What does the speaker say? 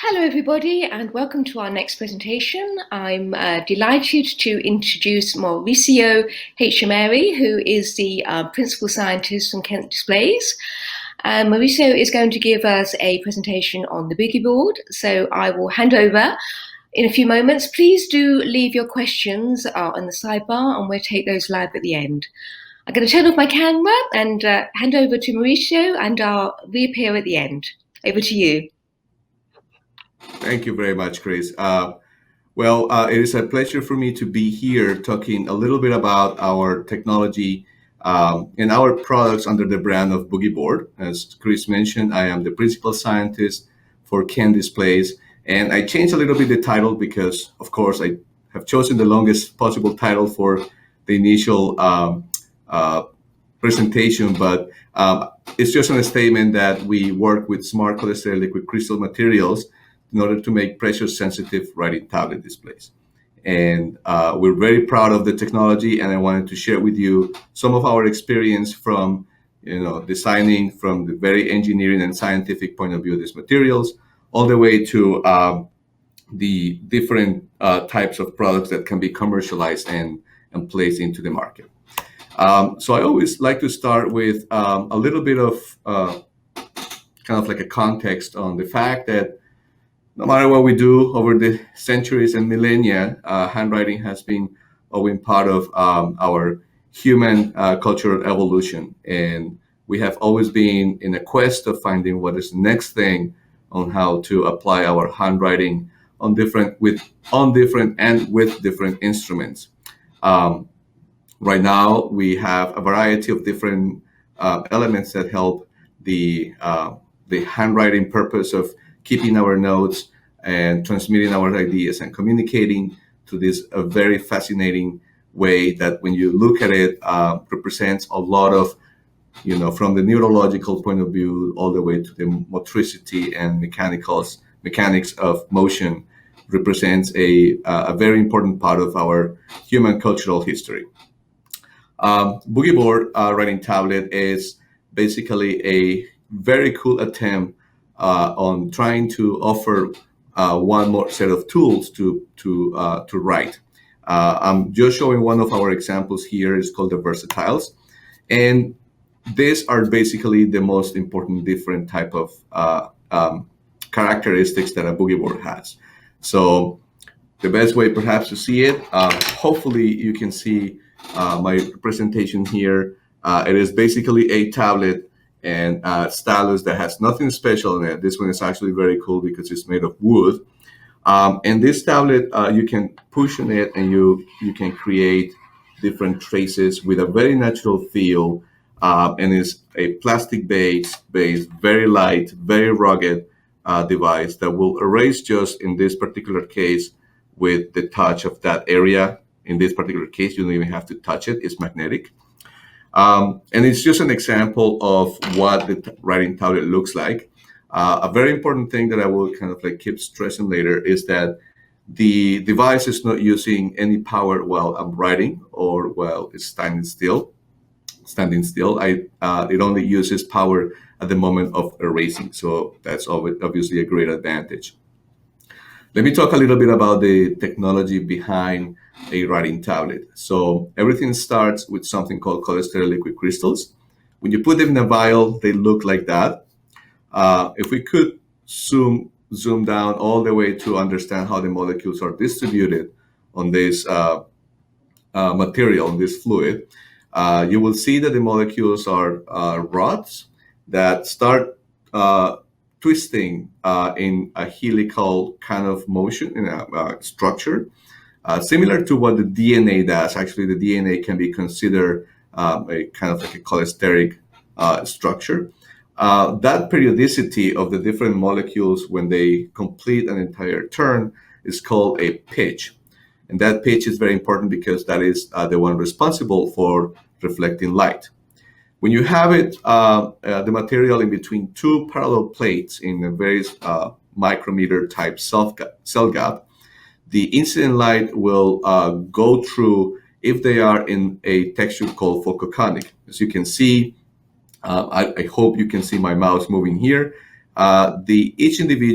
Hello everybody and welcome to our next presentation. I'm delighted to introduce Mauricio Echeverri, who is the Principal Scientist from Kent Displays. Mauricio is going to give us a presentation on the Boogie Board, so I will hand over in a few moments. Please do leave your questions on the sidebar and we'll take those live at the end. I'm going to turn off my camera and hand over to Mauricio, and I'll reappear at the end. Over to you. Thank you very much, Chris. It is a pleasure for me to be here talking a little bit about our technology and our products under the brand of Boogie Board. As Chris mentioned, I am the principal scientist for Kent Displays, and I changed a little bit the title because, of course, I have chosen the longest possible title for the initial presentation, but it's just a statement that we work with smart cholesteric liquid crystal materials in order to make pressure-sensitive writing tablet displays. And we're very proud of the technology, and I wanted to share with you some of our experience from, designing from the very engineering and scientific point of view of these materials, all the way to the different types of products that can be commercialized and placed into the market. So I always like to start with a little bit of kind of like a context on the fact that no matter what we do over the centuries and millennia, handwriting has been always part of our human cultural evolution. And we have always been in a quest of finding what is the next thing on how to apply our handwriting on different instruments. Right now, we have a variety of different elements that help the handwriting purpose of keeping our notes and transmitting our ideas and communicating to this very fascinating way that when you look at it, represents a lot of, from the neurological point of view, all the way to the motricity and mechanics of motion, represents a very important part of our human cultural history. Boogie Board writing tablet is basically a very cool attempt on trying to offer one more set of tools to write. I'm just showing one of our examples here. It's called the Versatiles, and these are basically the most important different type of characteristics that a Boogie Board has. So the best way perhaps to see it, hopefully you can see my presentation here. It is basically a tablet and stylus that has nothing special in it. This one is actually very cool because it's made of wood. And this tablet, you can push on it and you can create different traces with a very natural feel. And it's a plastic base, very light, very rugged device that will erase just in this particular case with the touch of that area. In this particular case, you don't even have to touch it. It's magnetic. And it's just an example of what the writing tablet looks like. A very important thing that I will kind of like keep stressing later is that the device is not using any power while I'm writing or while it's standing still. It only uses power at the moment of erasing. So that's obviously a great advantage. Let me talk a little bit about the technology behind a writing tablet. So everything starts with something called cholesteric liquid crystals. When you put them in a vial, they look like that. If we could zoom down all the way to understand how the molecules are distributed on this material, on this fluid, you will see that the molecules are rods that start twisting in a helical kind of motion, in a structure. Similar to what the DNA does. Actually, the DNA can be considered a kind of like a cholesteric structure. That periodicity of the different molecules when they complete an entire turn is called a pitch. And that pitch is very important because that is the one responsible for reflecting light. When you have it, the material in between two parallel plates in a very micrometer type cell gap, the incident light will go through if they are in a texture called photoconic. As you can see, I hope you can see my mouse moving here. Each individual